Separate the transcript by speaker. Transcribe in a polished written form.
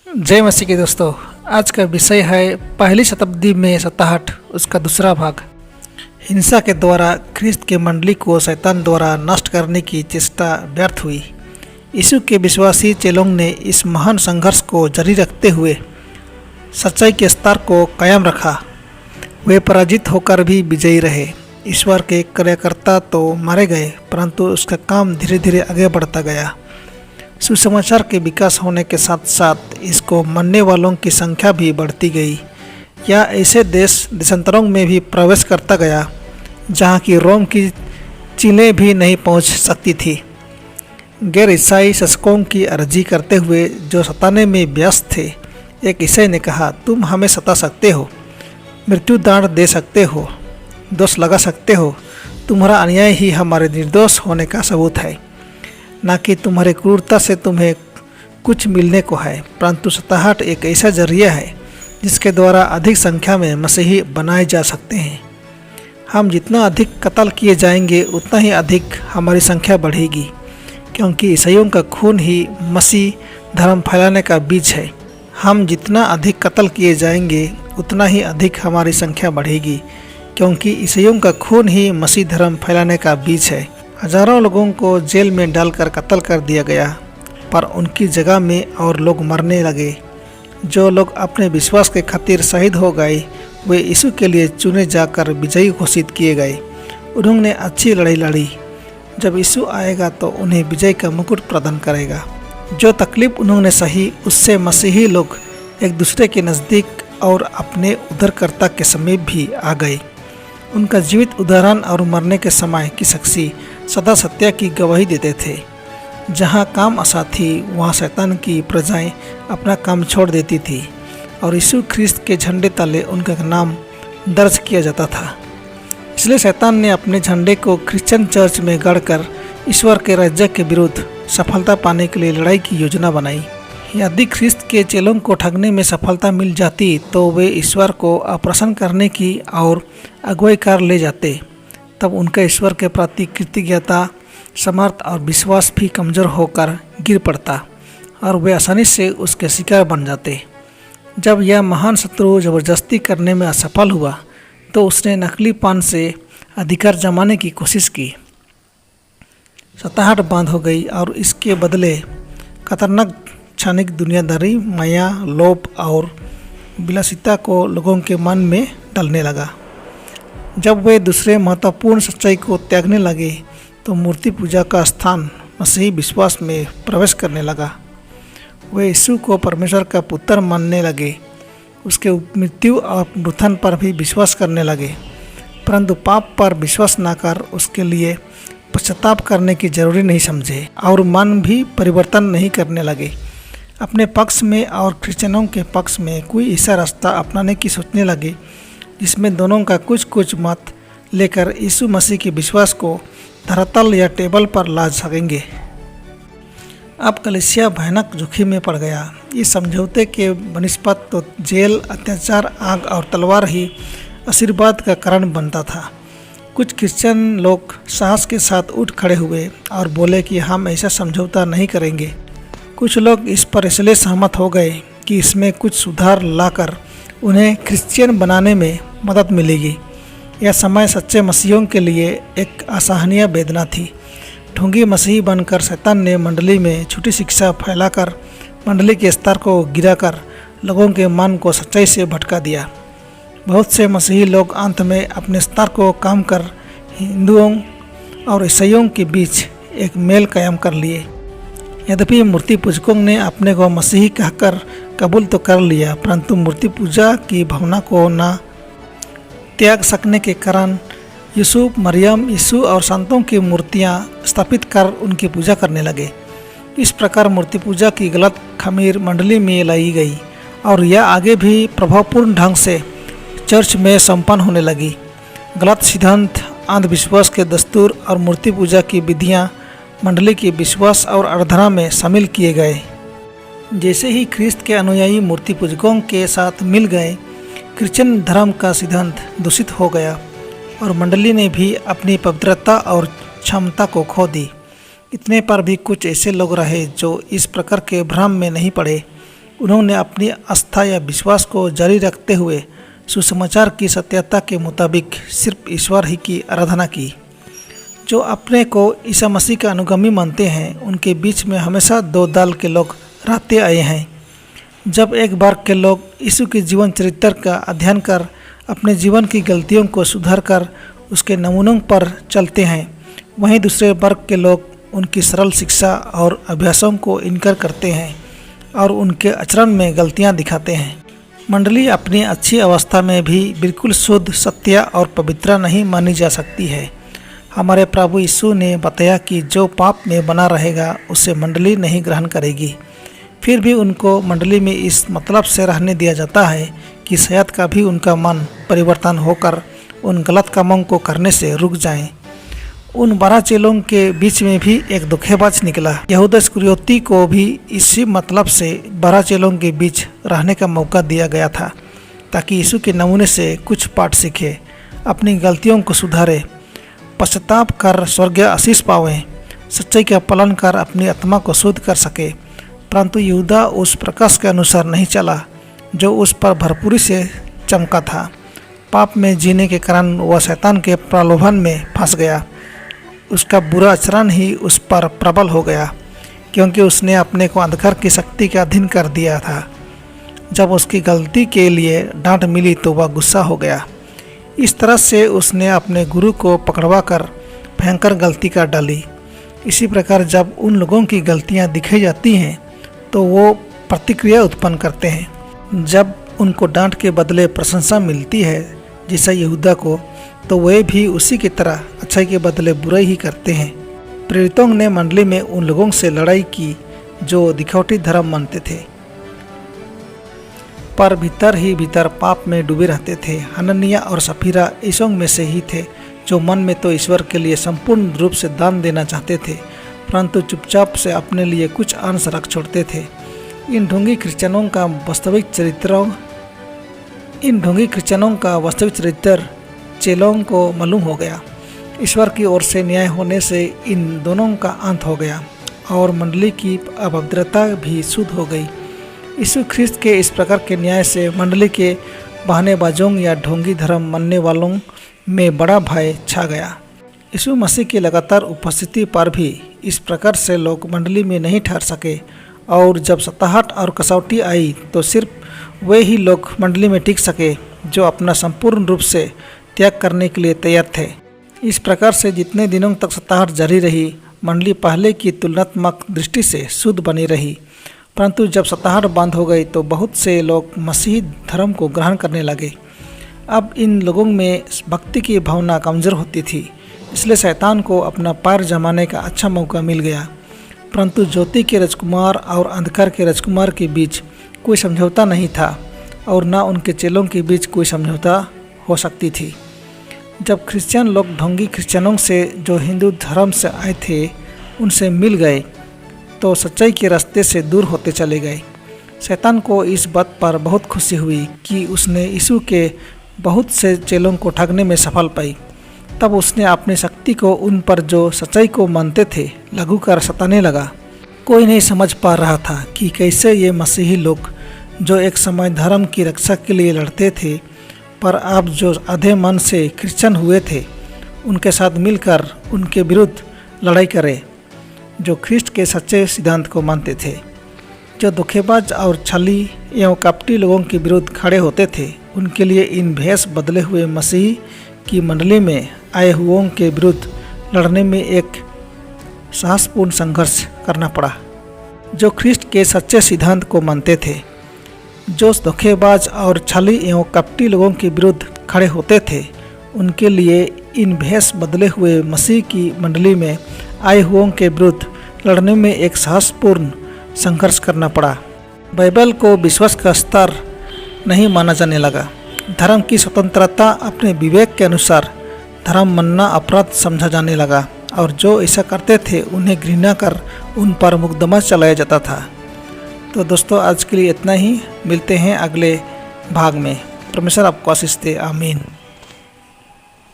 Speaker 1: जय मसीह के दोस्तों। आज का विषय है पहली शताब्दी में सताहट, उसका दूसरा भाग। हिंसा के द्वारा ख्रिस्त के मंडली को शैतान द्वारा नष्ट करने की चेष्टा व्यर्थ हुई। यीशु के विश्वासी चेलों ने इस महान संघर्ष को जारी रखते हुए सच्चाई के स्तर को कायम रखा। वे पराजित होकर भी विजयी रहे। ईश्वर के कार्यकर्ता तो मारे गए, परंतु उसका काम धीरे धीरे आगे बढ़ता गया। सुसमाचार के विकास होने के साथ साथ इसको मानने वालों की संख्या भी बढ़ती गई। यह ऐसे देशांतरों में भी प्रवेश करता गया जहाँ की रोम की चीलें भी नहीं पहुँच सकती थी। गैर ईसाई शासकों की अर्जी करते हुए जो सताने में व्यस्त थे, एक ईसाई ने कहा, तुम हमें सता सकते हो, मृत्युदंड दे सकते हो, दोष लगा सकते हो, तुम्हारा अन्याय ही हमारे निर्दोष होने का सबूत है, ना कि तुम्हारी क्रूरता से तुम्हें कुछ मिलने को है। परंतु सताहट एक ऐसा जरिया है जिसके द्वारा अधिक संख्या में मसीही बनाए जा सकते हैं। हम जितना अधिक कत्ल किए जाएंगे उतना ही अधिक हमारी संख्या बढ़ेगी, क्योंकि ईसाइयों का खून ही मसीह धर्म फैलाने का बीज है। हम जितना अधिक कत्ल किए जाएंगे उतना ही अधिक हमारी संख्या बढ़ेगी, क्योंकि ईसाइयों का खून ही मसीह धर्म फैलाने का बीज है। हजारों लोगों को जेल में डालकर कत्ल कर दिया गया, पर उनकी जगह में और लोग मरने लगे। जो लोग अपने विश्वास के खातिर शहीद हो गए, वे यीशु के लिए चुने जाकर विजयी घोषित किए गए। उन्होंने अच्छी लड़ाई लड़ी। जब यीशु आएगा तो उन्हें विजय का मुकुट प्रदान करेगा। जो तकलीफ उन्होंने सही, उससे मसीही लोग एक दूसरे के नज़दीक और अपने उद्धारकर्ता के समीप भी आ गए। उनका जीवित उदाहरण और मरने के समय की साक्षी सदा सत्य की गवाही देते थे। जहाँ काम आशा थी, वहाँ शैतान की प्रजाएं अपना काम छोड़ देती थी और यीशु ख्रिस्त के झंडे तले उनका नाम दर्ज किया जाता था। इसलिए शैतान ने अपने झंडे को क्रिश्चियन चर्च में गढ़कर ईश्वर के राज्य के विरुद्ध सफलता पाने के लिए लड़ाई की योजना बनाई। यदि ख्रिस्त के चेलों को ठगने में सफलता मिल जाती तो वे ईश्वर को अप्रसन्न करने की और अगुवाई कर ले जाते। तब उनका ईश्वर के प्रति कृतज्ञता, समर्थ और विश्वास भी कमज़ोर होकर गिर पड़ता और वे आसानी से उसके शिकार बन जाते। जब यह महान शत्रु ज़बरदस्ती करने में असफल हुआ तो उसने नकली पान से अधिकार जमाने की कोशिश की। सताहट बंद हो गई और इसके बदले खतरनाक क्षणिक दुनियादारी, माया, लोभ और विलासिता को लोगों के मन में डालने लगा। जब वे दूसरे महत्वपूर्ण सच्चाई को त्यागने लगे तो मूर्ति पूजा का स्थान मसीही विश्वास में प्रवेश करने लगा। वे यीशु को परमेश्वर का पुत्र मानने लगे, उसके मृत्यु और पुनरुत्थान पर भी विश्वास करने लगे, परंतु पाप पर विश्वास न कर उसके लिए पश्चाताप करने की जरूरी नहीं समझे और मन भी परिवर्तन नहीं करने लगे। अपने पक्ष में और क्रिश्चियनों के पक्ष में कोई ऐसा रास्ता अपनाने की सोचने लगे जिसमें दोनों का कुछ कुछ मत लेकर यीशु मसीह के विश्वास को धरातल या टेबल पर ला सकेंगे। अब कलीसिया भयानक जोखिम में पड़ गया। इस समझौते के बनिस्पत तो जेल, अत्याचार, आग और तलवार ही आशीर्वाद का कारण बनता था। कुछ क्रिश्चियन लोग साहस के साथ उठ खड़े हुए और बोले कि हम ऐसा समझौता नहीं करेंगे। कुछ लोग इस पर इसलिए सहमत हो गए कि इसमें कुछ सुधार लाकर उन्हें क्रिश्चियन बनाने में मदद मिलेगी। यह समय सच्चे मसीहियों के लिए एक असहनीय वेदना थी। ढोंगी मसीही बनकर शैतान ने मंडली में झूठी शिक्षा फैलाकर मंडली के स्तर को गिराकर लोगों के मन को सच्चाई से भटका दिया। बहुत से मसीही लोग अंत में अपने स्तर को कम कर हिंदुओं और ईसाइयों के बीच एक मेल कायम कर लिए। यद्यपि मूर्ति पूजकों ने अपने को मसीही कहकर कबूल तो कर लिया, परंतु मूर्ति पूजा की भावना को न त्याग सकने के कारण यूसुफ, मरियम, यीशु और संतों की मूर्तियां स्थापित कर उनकी पूजा करने लगे। इस प्रकार मूर्ति पूजा की गलत खमीर मंडली में लाई गई और यह आगे भी प्रभावपूर्ण ढंग से चर्च में संपन्न होने लगी। गलत सिद्धांत, अंधविश्वास के दस्तूर और मूर्ति पूजा की विधियाँ मंडली के विश्वास और आराधना में शामिल किए गए। जैसे ही ख्रिस्त के अनुयायी मूर्ति पूजकों के साथ मिल गए, क्रिश्चियन धर्म का सिद्धांत दूषित हो गया और मंडली ने भी अपनी पवित्रता और क्षमता को खो दी। इतने पर भी कुछ ऐसे लोग रहे जो इस प्रकार के भ्रम में नहीं पड़े। उन्होंने अपनी आस्था या विश्वास को जारी रखते हुए सुसमाचार की सत्यता के मुताबिक सिर्फ ईश्वर ही की आराधना की। जो अपने को ईसा मसीह का अनुगामी मानते हैं, उनके बीच में हमेशा दो दल के लोग रहते आए हैं। जब एक वर्ग के लोग यीशु के जीवन चरित्र का अध्ययन कर अपने जीवन की गलतियों को सुधार कर उसके नमूनों पर चलते हैं, वहीं दूसरे वर्ग के लोग उनकी सरल शिक्षा और अभ्यासों को इनकार करते हैं और उनके आचरण में गलतियां दिखाते हैं। मंडली अपनी अच्छी अवस्था में भी बिल्कुल शुद्ध, सत्य और पवित्र नहीं मानी जा सकती है। हमारे प्रभु यीशु ने बताया कि जो पाप में बना रहेगा उसे मंडली नहीं ग्रहण करेगी। फिर भी उनको मंडली में इस मतलब से रहने दिया जाता है कि शायद कभी उनका मन परिवर्तन होकर उन गलत कामों को करने से रुक जाएं। उन 12 चेलों के बीच में भी एक धोखेबाज निकला। यहूदा इस्करियोती को भी इसी मतलब से 12 चेलों के बीच रहने का मौका दिया गया था, ताकि यीशु के नमूने से कुछ पाठ सीखे, अपनी गलतियों को सुधारे, पश्चाताप कर स्वर्गीय आशीष पावें, सच्चाई का पालन कर अपनी आत्मा को शुद्ध कर सके। परंतु यहूदा उस प्रकाश के अनुसार नहीं चला जो उस पर भरपूरी से चमका था। पाप में जीने के कारण वह शैतान के प्रलोभन में फंस गया। उसका बुरा आचरण ही उस पर प्रबल हो गया, क्योंकि उसने अपने को अंधकार की शक्ति के अधीन कर दिया था। जब उसकी गलती के लिए डांट मिली तो वह गुस्सा हो गया। इस तरह से उसने अपने गुरु को पकड़वा कर भयंकर गलती कर डाली। इसी प्रकार जब उन लोगों की गलतियां दिखाई जाती हैं तो वो प्रतिक्रिया उत्पन्न करते हैं। जब उनको डांट के बदले प्रशंसा मिलती है, जैसा यहूदा को, तो वे भी उसी की तरह अच्छाई के बदले बुराई ही करते हैं। प्रेरितों ने मंडली में उन लोगों से लड़ाई की जो दिखावटी धर्म मानते थे, पर भीतर ही भीतर पाप में डूबे रहते थे। हननिया और सफीरा ईसों में से ही थे, जो मन में तो ईश्वर के लिए संपूर्ण रूप से दान देना चाहते थे, परंतु चुपचाप से अपने लिए कुछ अंश रख छोड़ते थे। इन ढोंगी क्रिश्चियनों का वास्तविक चरित्र चेलों को मालूम हो गया। ईश्वर की ओर से न्याय होने से इन दोनों का अंत हो गया और मंडली की अभद्रता भी शुद्ध हो गई। यीशु ख्रिस्त के इस प्रकार के न्याय से मंडली के बहानेबाजों या ढोंगी धर्म मानने वालों में बड़ा भय छा गया। यीशु मसीह की लगातार उपस्थिति पर भी इस प्रकार से लोग मंडली में नहीं ठहर सके, और जब सताहट और कसौटी आई तो सिर्फ वे ही लोग मंडली में टिक सके जो अपना संपूर्ण रूप से त्याग करने के लिए तैयार थे। इस प्रकार से जितने दिनों तक सताहट जारी रही, मंडली पहले की तुलनात्मक दृष्टि से शुद्ध बनी रही। परंतु जब सताहट बंद हो गई तो बहुत से लोग मसीही धर्म को ग्रहण करने लगे। अब इन लोगों में भक्ति की भावना कमज़ोर होती थी, इसलिए शैतान को अपना पैर जमाने का अच्छा मौका मिल गया। परंतु ज्योति के राजकुमार और अंधकार के राजकुमार के बीच कोई समझौता नहीं था, और न उनके चेलों के बीच कोई समझौता हो सकती थी। जब क्रिश्चियन लोग ढोंगी क्रिश्चियनों से जो हिंदू धर्म से आए थे उनसे मिल गए तो सच्चाई के रास्ते से दूर होते चले गए। शैतान को इस बात पर बहुत खुशी हुई कि उसने यीशु के बहुत से चेलों को ठगने में सफल पाई। तब उसने अपनी शक्ति को उन पर जो सच्चाई को मानते थे लागू कर सताने लगा। कोई नहीं समझ पा रहा था कि कैसे ये मसीही लोग जो एक समय धर्म की रक्षा के लिए लड़ते थे, पर अब जो आधे मन से क्रिश्चियन हुए थे, उनके साथ मिलकर उनके विरुद्ध लड़ाई करें, जो ख्रिस्ट के सच्चे सिद्धांत को मानते थे। जो धोखेबाज और छली एवं कपटी लोगों के विरुद्ध खड़े होते थे, उनके लिए इन भेष बदले हुए मसीह की मंडली में आए हुओं के विरुद्ध लड़ने में एक साहसपूर्ण संघर्ष करना पड़ा। जो ख्रिस्ट के सच्चे सिद्धांत को मानते थे, जो धोखेबाज और छली एवं कपटी लोगों के विरुद्ध खड़े होते थे, उनके लिए इन भेष बदले हुए मसीह की मंडली में आए हुओं के विरुद्ध लड़ने में एक साहसपूर्ण संघर्ष करना पड़ा। बाइबल को विश्वास का स्तर नहीं माना जाने लगा। धर्म की स्वतंत्रता अपने विवेक के अनुसार धर्म मानना अपराध समझा जाने लगा, और जो ऐसा करते थे उन्हें घृणा कर उन पर मुकदमा चलाया जाता था। तो दोस्तों, आज के लिए इतना ही। मिलते हैं अगले भाग में। परमेश्वर आपको आशीष दे। आमीन।